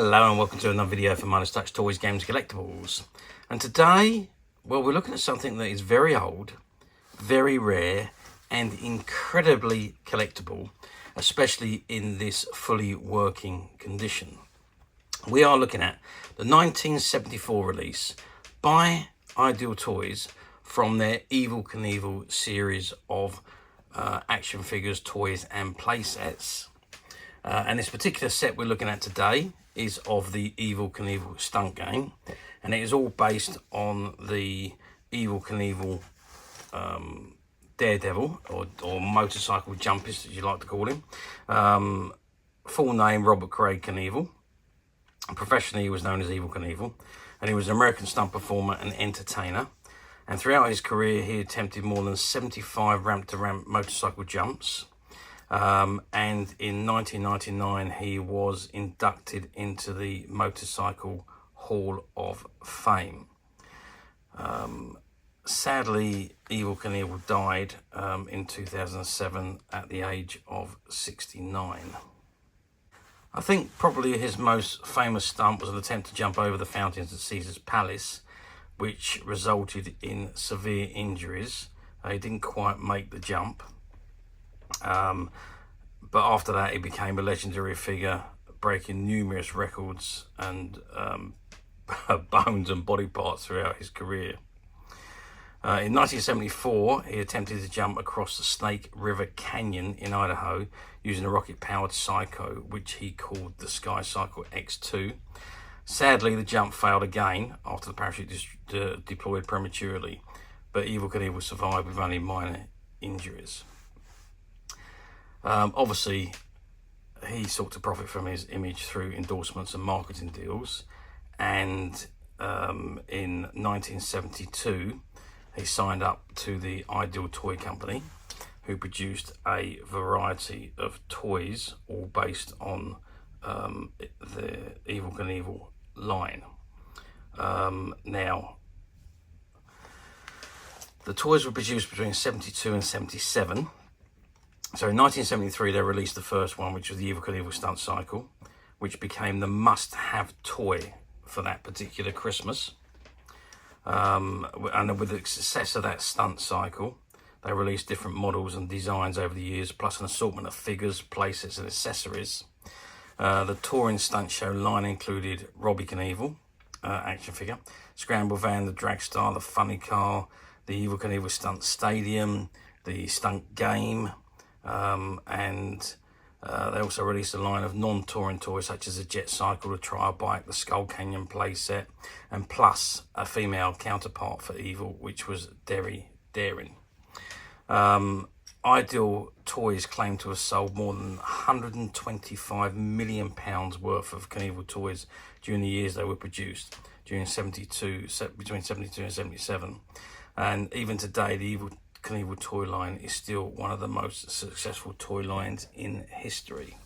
Hello and welcome to another video for Minus Touch Toys, Games, Collectibles. And today, well, we're looking at something that is very old, very rare, and incredibly collectible, especially in this fully working condition. We are looking at the 1974 release by Ideal Toys from their Evil Knievel series of action figures, toys, and play sets. And this particular set we're looking at today is of the Evel Knievel Stunt game, and it is all based on the Evel Knievel Daredevil, or motorcycle jumpist, as you like to call him. Full name, Robert Craig Knievel. Professionally, he was known as Evel Knievel, and he was an American stunt performer and entertainer. And throughout his career, he attempted more than 75 ramp-to-ramp motorcycle jumps. And in 1999, he was inducted into the Motorcycle Hall of Fame. Sadly, Evel Knievel died in 2007 at the age of 69. I think probably his most famous stunt was an attempt to jump over the fountains at Caesar's Palace, which resulted in severe injuries. He didn't quite make the jump. But after that, he became a legendary figure, breaking numerous records and bones and body parts throughout his career. In 1974, he attempted to jump across the Snake River Canyon in Idaho using a rocket-powered Psycho, which he called the Sky Cycle X2. Sadly, the jump failed again after the parachute deployed prematurely, but Evel Knievel survived with only minor injuries. Obviously, he sought to profit from his image through endorsements and marketing deals, and in 1972 he signed up to the Ideal Toy Company, who produced a variety of toys all based on the Evel Knievel line. Now, the toys were produced between 72 and 77. So in 1973, they released the first one, which was the Evel Knievel Stunt Cycle, which became the must-have toy for that particular Christmas. And with the success of that Stunt Cycle, they released different models and designs over the years, plus an assortment of figures, playsets, and accessories. The touring stunt show line included Robbie Knievel, action figure, Scramble Van, the Drag Star, the Funny Car, the Evel Knievel Stunt Stadium, the Stunt Game, and they also released a line of non-touring toys such as the Jet Cycle, the Trial Bike, the Skull Canyon playset, and plus a female counterpart for Evel, which was Derry Daring. Ideal Toys claimed to have sold more than £125 million worth of Knievel toys during the years they were produced, between 72 and 77. And even today, the Evel Knievel toy line is still one of the most successful toy lines in history.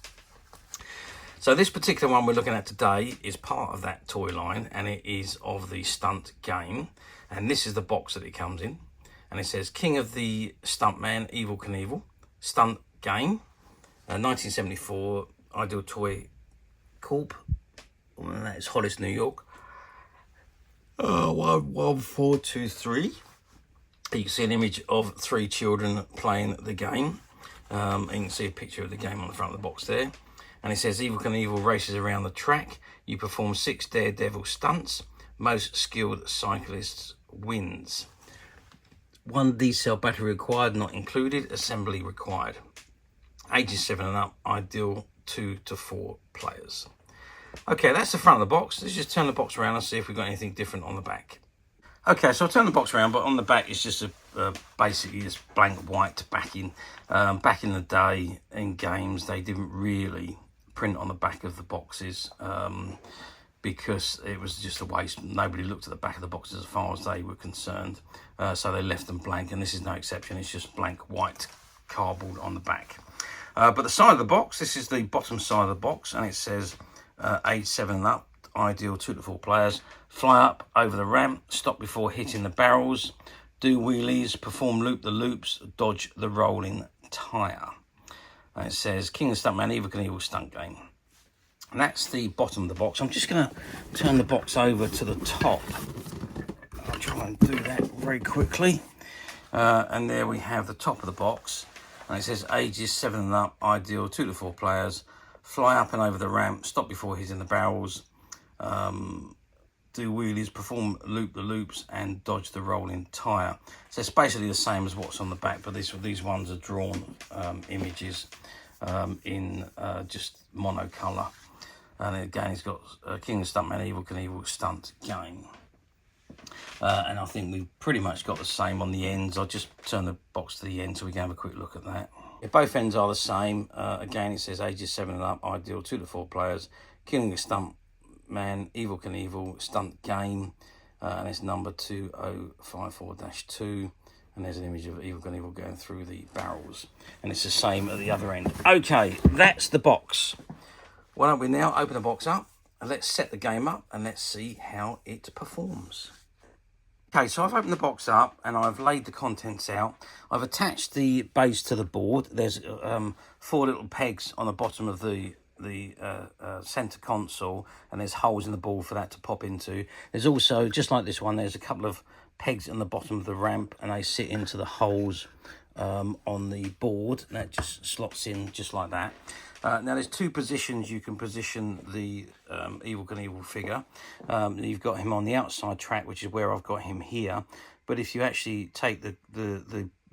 So this particular one we're looking at today is part of that toy line, and it is of the Stunt game. And this is the box that it comes in, and it says King of the Stuntman, Evel Knievel Stunt Game, 1974, Ideal Toy Corp, and that is Hollis, New York, 11423. You can see an image of 3 children playing the game. And you can see a picture of the game on the front of the box there. And it says Evel Knievel races around the track. You perform 6 daredevil stunts. Most skilled cyclists wins. 1 D-cell battery required, not included. Assembly required. Ages 7 and up. Ideal 2 to 4 players. Okay, that's the front of the box. Let's just turn the box around and see if we've got anything different on the back. Okay, so I'll turn the box around, but on the back it's just basically this blank white backing. Back in the day in games, they didn't really print on the back of the boxes because it was just a waste. Nobody looked at the back of the boxes as far as they were concerned, so they left them blank, and this is no exception. It's just blank white cardboard on the back. But the side of the box, this is the bottom side of the box, and it says age 7 and up. Ideal 2 to 4 players. Fly up over the ramp, stop before hitting the barrels, do wheelies, perform loop-the-loops, dodge the rolling tyre. And it says King of Stuntman, Evel Knievel Stunt Game. And that's the bottom of the box. I'm just going to turn the box over to the top. I'll try and do that very quickly. And there we have the top of the box. And it says ages 7 and up, ideal 2 to 4 players. Fly up and over the ramp, stop before hitting the barrels. Do wheelies, perform loop-the-loops, and dodge the rolling tyre. So it's basically the same as what's on the back, but these ones are drawn images in just monocolour. And again, he's got King of Stuntman, Evel Knievel Stunt game. And I think we've pretty much got the same on the ends. I'll just turn the box to the end so we can have a quick look at that. Yeah, both ends are the same. Again, it says ages 7 and up, ideal 2 to 4 players. King of Stuntman, Evel Knievel Stunt game. And it's number 2054-2. And there's an image of Evel Knievel going through the barrels. And it's the same at the other end. Okay, that's the box. Why don't we now open the box up and let's set the game up and let's see how it performs. Okay, so I've opened the box up and I've laid the contents out. I've attached the base to the board. There's 4 little pegs on the bottom of the center console, and there's holes in the board for that to pop into. There's also, just like this one, there's a couple of pegs on the bottom of the ramp, and they sit into the holes on the board, and that just slots in just like that. Now there's 2 positions you can position the Evel Knievel figure. You've got him on the outside track, which is where I've got him here. But if you actually take the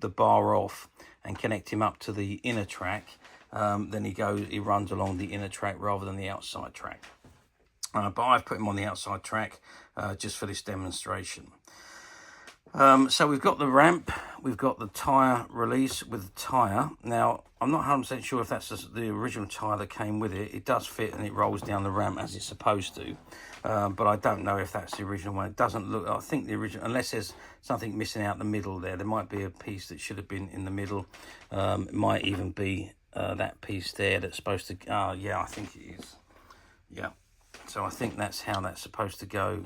bar off and connect him up to the inner track, then he runs along the inner track rather than the outside track. But I've put him on the outside track just for this demonstration. So we've got the ramp, we've got the tyre release with the tyre. Now, I'm not 100% sure if that's the original tyre that came with it. It does fit and it rolls down the ramp as it's supposed to. But I don't know if that's the original one. It doesn't look, I think the original, unless there's something missing out the middle there. There might be a piece that should have been in the middle. It might even be that piece there that's supposed to, yeah, I think it is. Yeah, so I think that's how that's supposed to go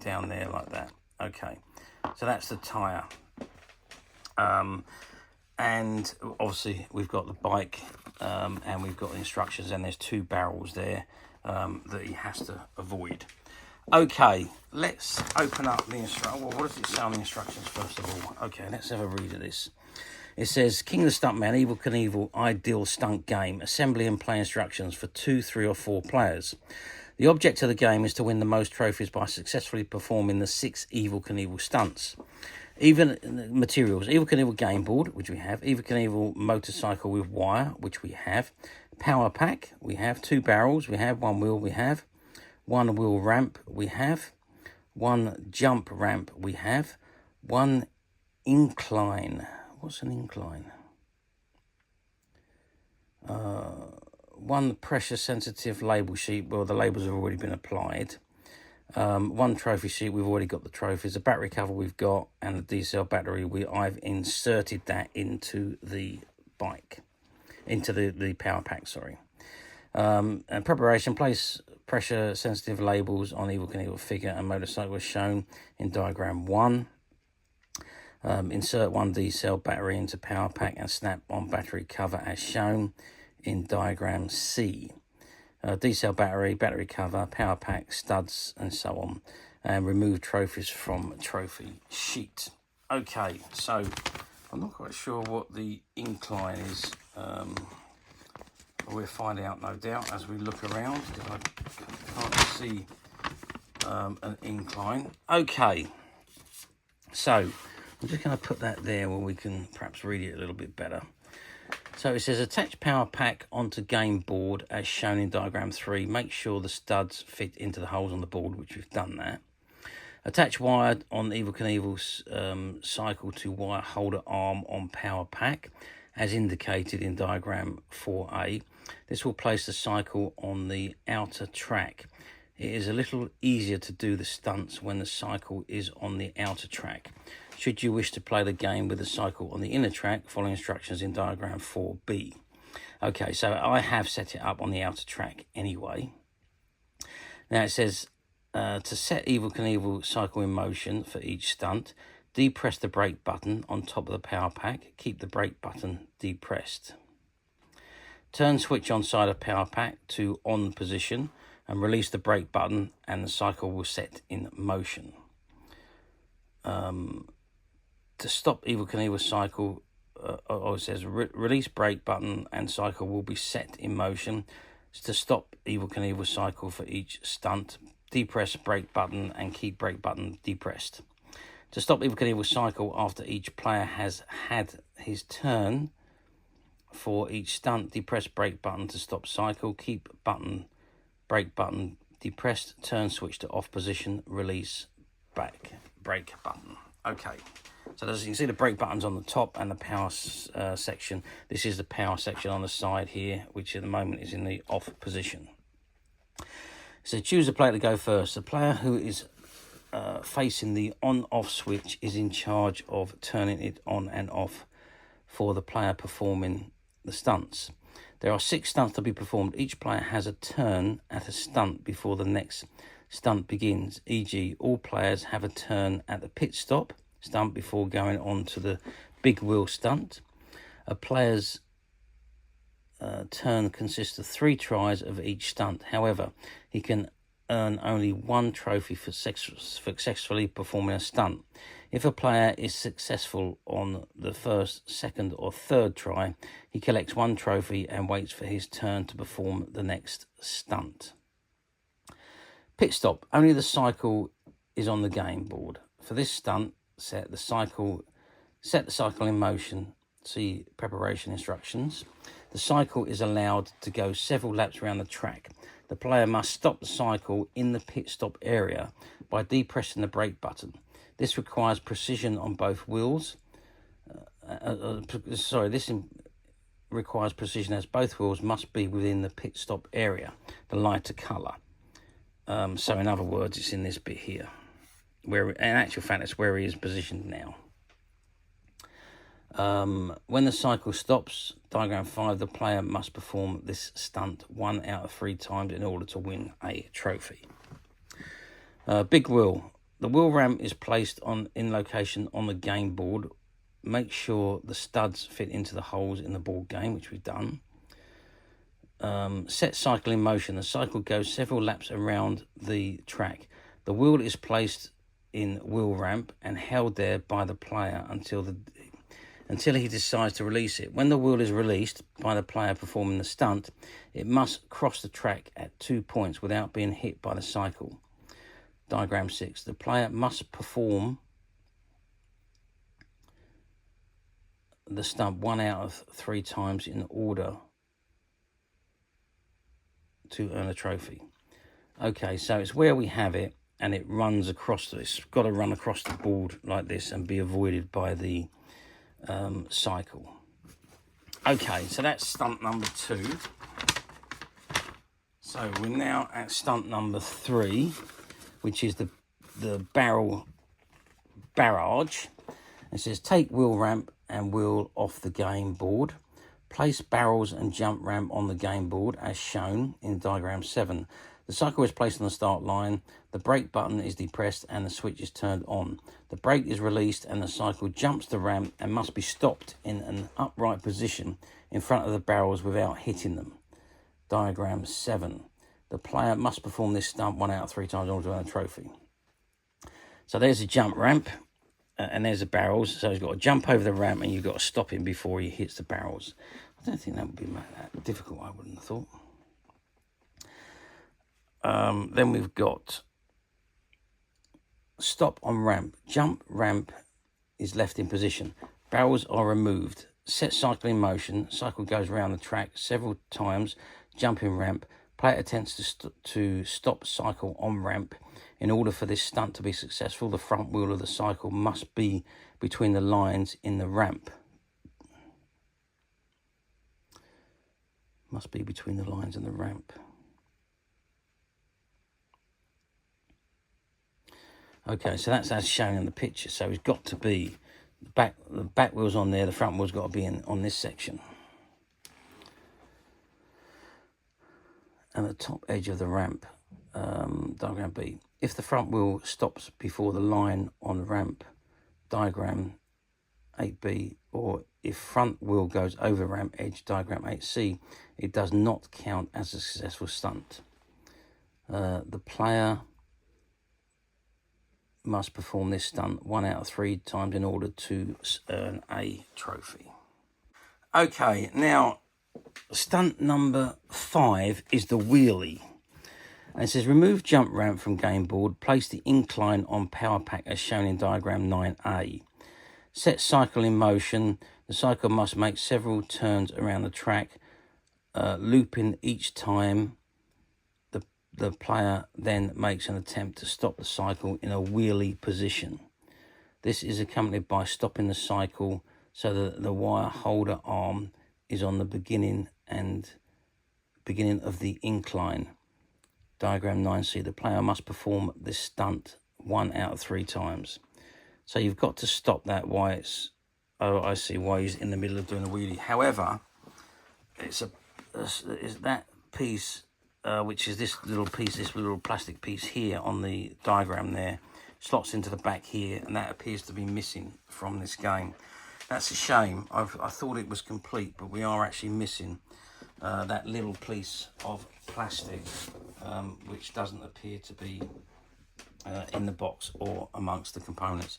down there like that. Okay. So that's the tyre. And obviously we've got the bike and we've got the instructions, and there's 2 barrels there that he has to avoid. Okay, let's open up the instructions. Well, what does it say on the instructions first of all? Okay, let's have a read of this. It says, King of the Stuntman, Evel Knievel ideal stunt game, assembly and play instructions for 2, 3 or 4 players. The object of the game is to win the most trophies by successfully performing the 6 Evel Knievel stunts. Even materials, Evel Knievel game board, which we have, Evel Knievel motorcycle with wire, which we have, power pack, we have 2 barrels, we have 1 wheel, we have 1 wheel ramp, we have 1 jump ramp, we have 1 incline. What's an incline? 1 pressure sensitive label sheet. Well, the labels have already been applied. 1 trophy sheet, we've already got the trophies. A battery cover we've got, and the D-cell battery, I've inserted that into the bike, into the power pack, sorry. And preparation, place pressure sensitive labels on Evel Knievel figure and motorcycle as shown in diagram 1. Insert 1 D-cell battery into power pack and snap on battery cover as shown in diagram C. D-cell battery, battery cover, power pack, studs, and so on. And remove trophies from trophy sheet. Okay, so I'm not quite sure what the incline is. We'll find out, no doubt, as we look around, because I can't see an incline. Okay, so I'm just going to put that there where we can perhaps read it a little bit better. So it says attach power pack onto game board as shown in diagram 3. Make sure the studs fit into the holes on the board, which we've done that. Attach wire on Evel Knievel's cycle to wire holder arm on power pack as indicated in diagram 4A. This will place the cycle on the outer track. It is a little easier to do the stunts when the cycle is on the outer track. Should you wish to play the game with the cycle on the inner track, follow instructions in diagram 4B. Okay, so I have set it up on the outer track anyway. Now it says to set Evel Knievel cycle in motion for each stunt, depress the brake button on top of the power pack. Keep the brake button depressed. Turn switch on side of power pack to on position and release the brake button and the cycle will set in motion. To stop Evel Knievel cycle, it says release brake button and cycle will be set in motion. To stop Evel Knievel cycle for each stunt, depress brake button and keep brake button depressed. To stop Evel Knievel cycle after each player has had his turn for each stunt, depress brake button to stop cycle, keep brake button depressed, turn switch to off position, release brake button. Okay, so as you can see, the brake button's on the top and the power section. This is the power section on the side here, which at the moment is in the off position. So choose the player to go first. The player who is facing the on-off switch is in charge of turning it on and off for the player performing the stunts. There are 6 stunts to be performed. Each player has a turn at a stunt before the next stunt begins, e.g. all players have a turn at the pit stop stunt before going on to the big wheel stunt. A player's turn consists of 3 tries of each stunt. However, he can earn only 1 trophy for successfully performing a stunt. If a player is successful on the 1st, 2nd or 3rd try, he collects 1 trophy and waits for his turn to perform the next stunt. Pit stop. Only the cycle is on the game board. For this stunt, set the cycle in motion. See preparation instructions. The cycle is allowed to go several laps around the track. The player must stop the cycle in the pit stop area by depressing the brake button. This requires precision on both wheels. Requires precision as both wheels must be within the pit stop area, the lighter colour. So in other words, it's in this bit here, where in actual fact it's where he is positioned now. When the cycle stops, diagram 5, the player must perform this stunt 1 out of 3 times in order to win a trophy. Big wheel. The wheel ramp is placed in location on the game board. Make sure the studs fit into the holes in the board game, which we've done. Set cycle in motion. The cycle goes several laps around the track. The wheel is placed in wheel ramp and held there by the player until he decides to release it. When the wheel is released by the player performing the stunt, it must cross the track at 2 points without being hit by the cycle. Diagram 6. The player must perform the stunt 1 out of 3 times in order to earn a trophy. Okay, so it's where we have it, and it runs across. It's got to run across the board like this and be avoided by the cycle. Okay, so that's stunt number 2. So we're now at stunt number 3, which is the barrel barrage. It says take wheel ramp and wheel off the game board. Place barrels and jump ramp on the game board as shown in diagram 7. The cycle is placed on the start line, the brake button is depressed and the switch is turned on. The brake is released and the cycle jumps the ramp and must be stopped in an upright position in front of the barrels without hitting them. Diagram 7. The player must perform this stunt 1 out of 3 times in order to earn a trophy. So there's a jump ramp and there's the barrels. So he's got to jump over the ramp and you've got to stop him before he hits the barrels. I don't think that would be that difficult, I wouldn't have thought. Then we've got stop on ramp. Jump ramp is left in position. Barrels are removed. Set cycle in motion. Cycle goes around the track several times. Jumping ramp. Player attempts to stop cycle on ramp. In order for this stunt to be successful, the front wheel of the cycle must be between the lines in the ramp. Must be between the lines in the ramp. Okay, so that's as shown in the picture. So it's got to be the back wheel's on there, the front wheel's got to be on this section. And the top edge of the ramp, diagram B. If the front wheel stops before the line on the ramp, diagram 8B, or if front wheel goes over ramp edge, diagram 8C, it does not count as a successful stunt. The player must perform this stunt 1 out of 3 times in order to earn a trophy. Okay, now stunt number 5 is the wheelie. And it says, remove jump ramp from game board, place the incline on power pack as shown in diagram 9A. Set cycle in motion. The cycle must make several turns around the track, looping each time. The player then makes an attempt to stop the cycle in a wheelie position. This is accompanied by stopping the cycle so that the wire holder arm is on the beginning of the incline. Diagram 9C. The player must perform this stunt 1 out of 3 times. So you've got to stop that while it's... Oh, I see why he's in the middle of doing a wheelie. However, it's that piece, which is this little piece, this little plastic piece here on the diagram there, slots into the back here, and that appears to be missing from this game. That's a shame. I thought it was complete, but we are actually missing that little piece of plastic, which doesn't appear to be in the box or amongst the components.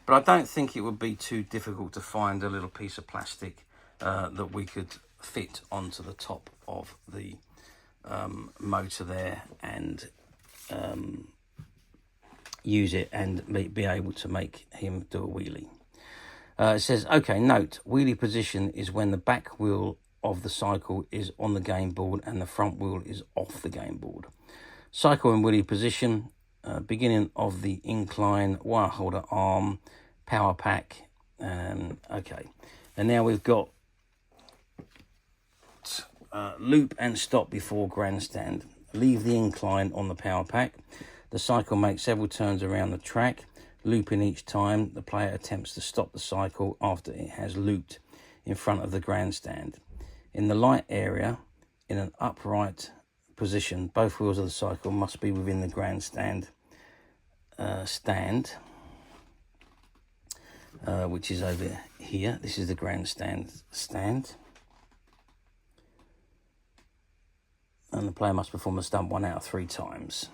But I don't think it would be too difficult to find a little piece of plastic that we could fit onto the top of the motor there and use it and be able to make him do a wheelie. It says, okay, note, wheelie position is when the back wheel of the cycle is on the game board and the front wheel is off the game board. Cycle in wheelie position, beginning of the incline, wire holder arm, power pack, okay. And now we've got loop and stop before grandstand. Leave the incline on the power pack. The cycle makes several turns around the track, looping each time. The player attempts to stop the cycle after it has looped in front of the grandstand. In the light area, in an upright position, both wheels of the cycle must be within the grandstand stand, which is over here. This is the grandstand stand. And the player must perform the stunt 1 out of 3 times.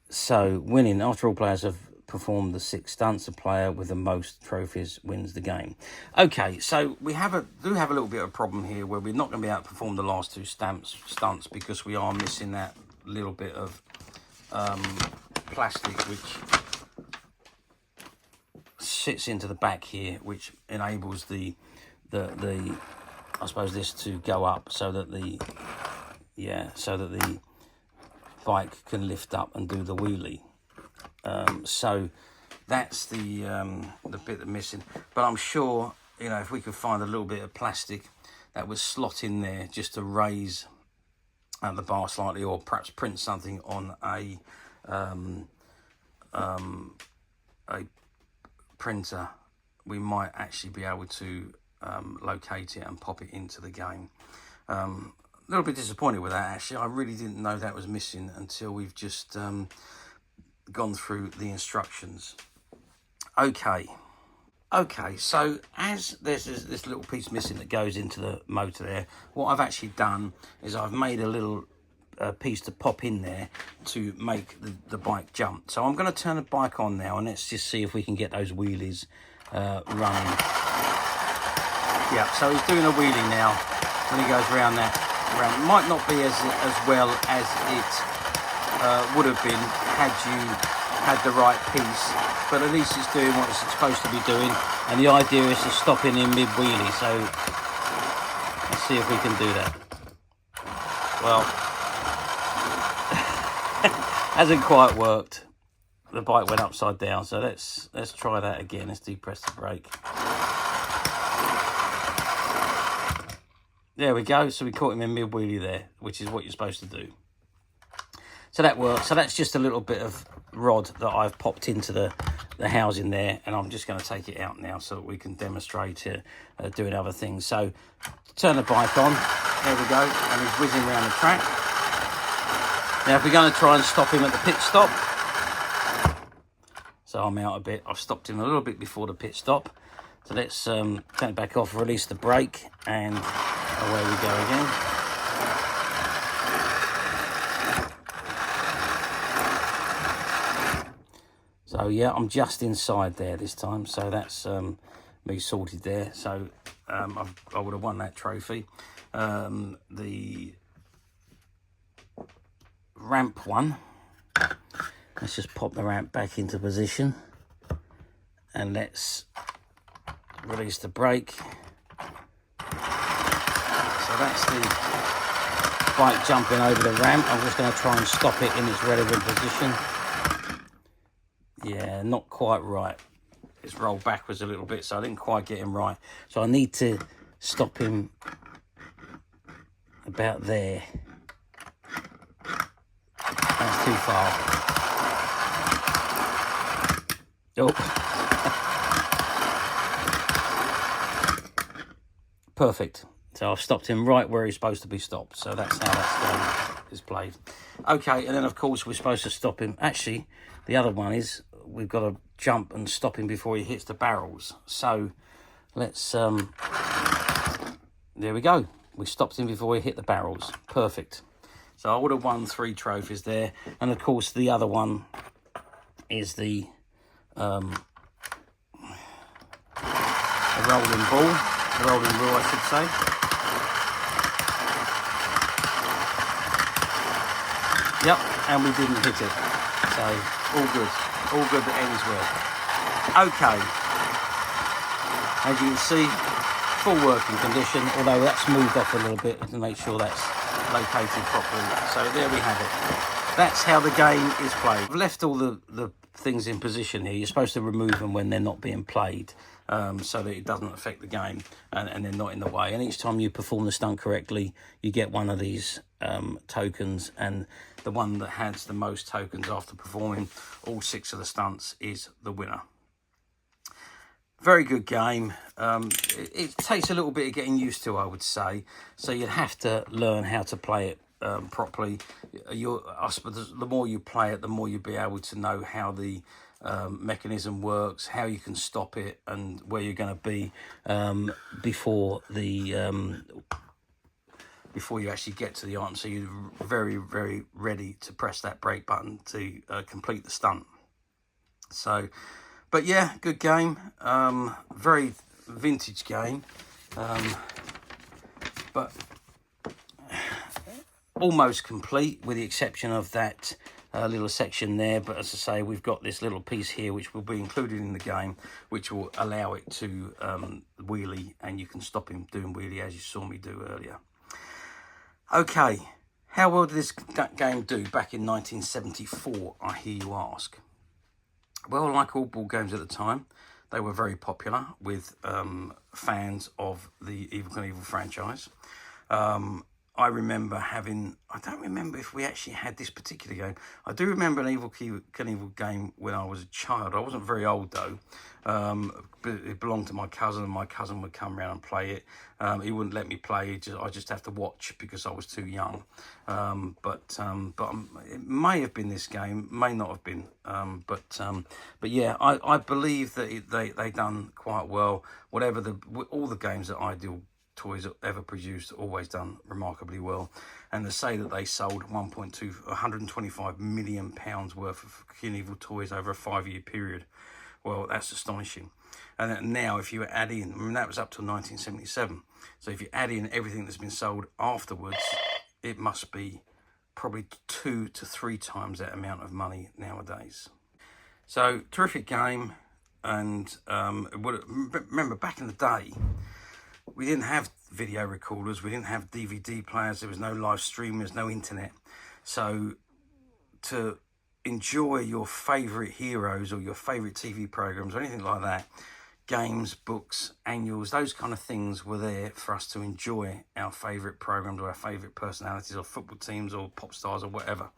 So, winning, after all players have performed the 6 stunts, the player with the most trophies wins the game. Okay, so we do have a little bit of a problem here where we're not going to be able to perform the last 2 stunts because we are missing that little bit of plastic which sits into the back here, which enables the I suppose this to go up so that the bike can lift up and do the wheelie. So that's the bit that's missing. But I'm sure, you know, if we could find a little bit of plastic that would slot in there just to raise the bar slightly, or perhaps print something on a printer, we might actually be able to locate it and pop it into the game. A little bit disappointed with that, actually. I really didn't know that was missing until we've just gone through the instructions. Okay, so as there's this little piece missing that goes into the motor there, what I've actually done is I've made a little piece to pop in there to make the bike jump. So I'm going to turn the bike on now, and let's just see if we can get those wheelies running. Yeah, so he's doing a wheelie now when he goes around that. It might not be as well as it would have been had you had the right piece, but at least it's doing what it's supposed to be doing, and the idea is to stop in mid-wheelie. So let's see if we can do that. Well, hasn't quite worked. The bike went upside down, so let's try that again. Let's depress the brake. There we go. So we caught him in mid-wheelie there, which is what you're supposed to do. So that works. So that's just a little bit of rod that I've popped into the housing there, and I'm just going to take it out now so that we can demonstrate doing other things. So turn the bike on. There we go. And he's whizzing around the track. Now if we're going to try and stop him at the pit stop, so so I'm out a bit. I've stopped him a little bit before the pit stop. So let's turn it back off, release the brake, and away we go again. So yeah, I'm just inside there this time, so that's me sorted there. So I would have won that trophy. The ramp one, let's just pop the ramp back into position, and let's release the brake. So that's the bike jumping over the ramp. I'm just going to try and stop it in its relevant position. Yeah, not quite right. It's rolled backwards a little bit, so I didn't quite get him right. So I need to stop him about there. That's too far. Oh. Perfect. So I've stopped him right where he's supposed to be stopped. So that's how that game is played. Okay, and then of course we're supposed to stop him. Actually, the other one is we've got to jump and stop him before he hits the barrels. So let's, there we go. We stopped him before he hit the barrels. Perfect. So I would have won 3 trophies there. And of course the other one is the rolling ball. The rolling rule, I should say. Yep, and we didn't hit it. So all good. All good that ends well. Okay. As you can see, full working condition, although that's moved off a little bit to make sure that's located properly. So there we have it. That's how the game is played. I've left all the things in position here. You're supposed to remove them when they're not being played, so that it doesn't affect the game and they're not in the way. And each time you perform the stunt correctly, you get one of these tokens, and the one that has the most tokens after performing all 6 of the stunts is the winner. Very good game. It takes a little bit of getting used to, I would say. So you'd have to learn how to play it properly. I suppose the more you play it, the more you'll be able to know how the mechanism works, how you can stop it, and where you're going to be before you actually get to the answer. You're very, very ready to press that brake button to complete the stunt. So, but yeah, good game. Very vintage game, but almost complete with the exception of that little section there. But as I say, we've got this little piece here which will be included in the game, which will allow it to wheelie, and you can stop him doing wheelie as you saw me do earlier. Okay, how well did this game do back in 1974, I hear you ask? Well, like all board games at the time, they were very popular with fans of the Evil Knievel franchise. I remember having, I don't remember if we actually had this particular game. I do remember an Evil Knievel game when I was a child. I wasn't very old though. But it belonged to my cousin, and my cousin would come around and play it. He wouldn't let me play. I just have to watch because I was too young. But it may have been this game, may not have been. But yeah, I believe that they done quite well. All the games that Ideal Toys ever produced always done remarkably well, and to say that they sold 125 million pounds worth of Knievel toys over a 5-year period, well, that's astonishing. And now if you add in, I mean, that was up to 1977, so if you add in everything that's been sold afterwards, it must be probably 2 to 3 times that amount of money nowadays. So terrific game. And remember back in the day, we didn't have video recorders, we didn't have DVD players, there was no live streaming, there's no internet. So to enjoy your favourite heroes or your favourite TV programmes or anything like that, games, books, annuals, those kind of things were there for us to enjoy our favourite programmes or our favourite personalities or football teams or pop stars or whatever.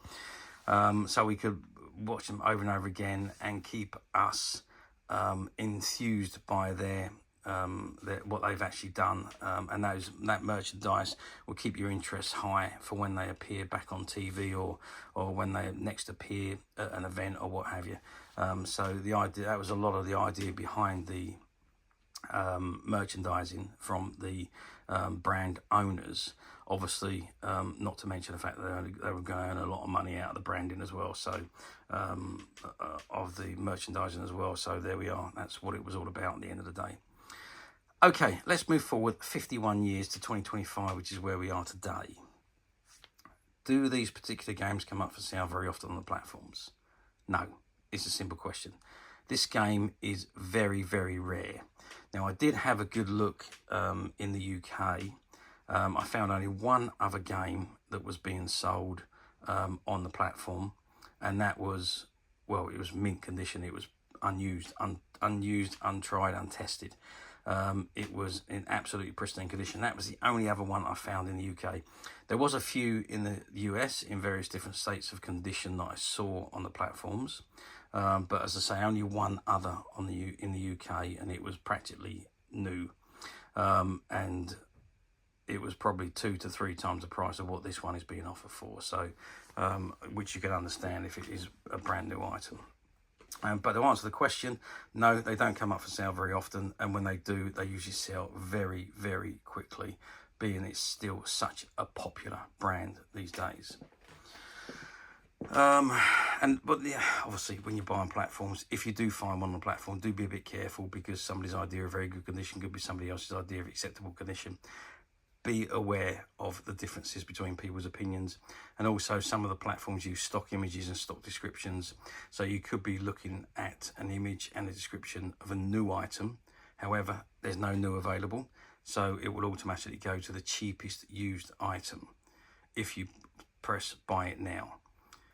So we could watch them over and over again and keep us enthused by their what they've actually done, and that merchandise will keep your interest high for when they appear back on TV, or when they next appear at an event or what have you. So the idea, that was a lot of the idea behind the merchandising from the brand owners. Obviously, not to mention the fact that they were going to earn a lot of money out of the branding as well, so of the merchandising as well. So there we are, that's what it was all about at the end of the day. Okay, let's move forward 51 years to 2025, which is where we are today. Do these particular games come up for sale very often on the platforms? No, it's a simple question. This game is very, very rare. Now, I did have a good look in the UK. I found only one other game that was being sold on the platform, and that was, well, it was mint condition. It was unused, untried, untested. It was in absolutely pristine condition. That was the only other one I found in the UK. There was a few in the US in various different states of condition that I saw on the platforms. But as I say, only one other in the UK, and it was practically new. And it was probably 2 to 3 times the price of what this one is being offered for. So, which you can understand if it is a brand new item. But to answer the question, no, they don't come up for sale very often, and when they do, they usually sell very, very quickly, being it's still such a popular brand these days. But yeah, obviously when you're buying platforms, if you do find one on the platform, do be a bit careful, because somebody's idea of very good condition could be somebody else's idea of acceptable condition. Be aware of the differences between people's opinions, and also some of the platforms use stock images and stock descriptions, so you could be looking at an image and a description of a new item. However, there's no new available, so it will automatically go to the cheapest used item if you press buy it now.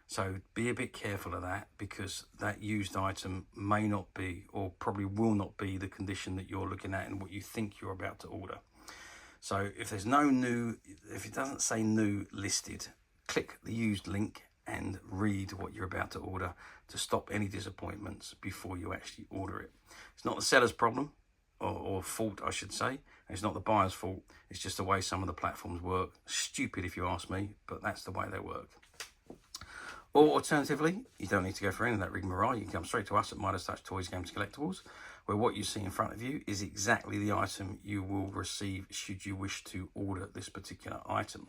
So be a bit careful of that, because that used item may not be, or probably will not be, the condition that you're looking at and what you think you're about to order. So if there's no new, if it doesn't say new listed, click the used link and read what you're about to order to stop any disappointments before you actually order it. It's not the seller's problem or fault, I should say. It's not the buyer's fault. It's just the way some of the platforms work. Stupid if you ask me, but that's the way they work. Or alternatively, you don't need to go for any of that rigmarole. You can come straight to us at Midas Touch Toys, Games, Collectibles, where what you see in front of you is exactly the item you will receive should you wish to order this particular item.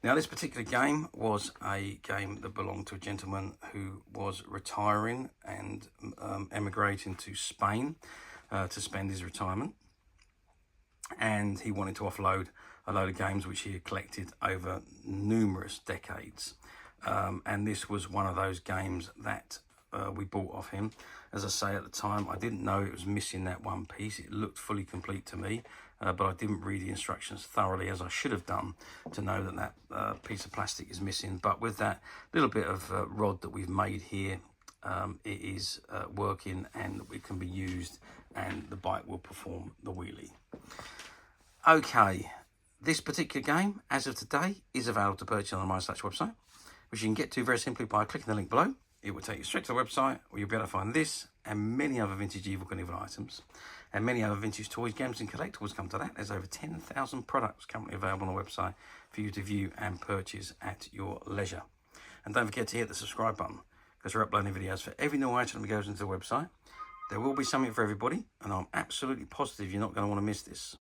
Now, this particular game was a game that belonged to a gentleman who was retiring and emigrating to Spain to spend his retirement. And he wanted to offload a load of games which he had collected over numerous decades. And this was one of those games that we bought off him. As I say, at the time, I didn't know it was missing that one piece. It looked fully complete to me, but I didn't read the instructions thoroughly, as I should have done, to know that that piece of plastic is missing. But with that little bit of rod that we've made here, it is working, and it can be used, and the bike will perform the wheelie. Okay, this particular game, as of today, is available to purchase on the Midas Touch website, which you can get to very simply by clicking the link below. It will take you straight to the website, where you'll be able to find this and many other vintage Evil Knievel items, and many other vintage toys, games and collectibles come to that. There's over 10,000 products currently available on the website for you to view and purchase at your leisure. And don't forget to hit the subscribe button, because we're uploading videos for every new item that goes into the website. There will be something for everybody, and I'm absolutely positive you're not going to want to miss this.